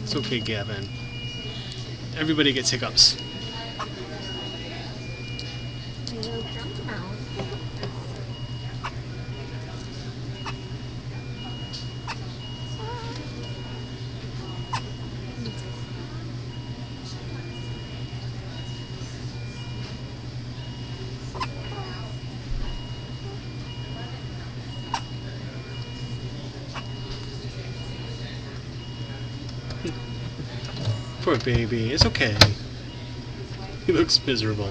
It's okay, Gavin. Everybody gets hiccups. Little drunk mouth. Poor baby. It's okay. He looks miserable.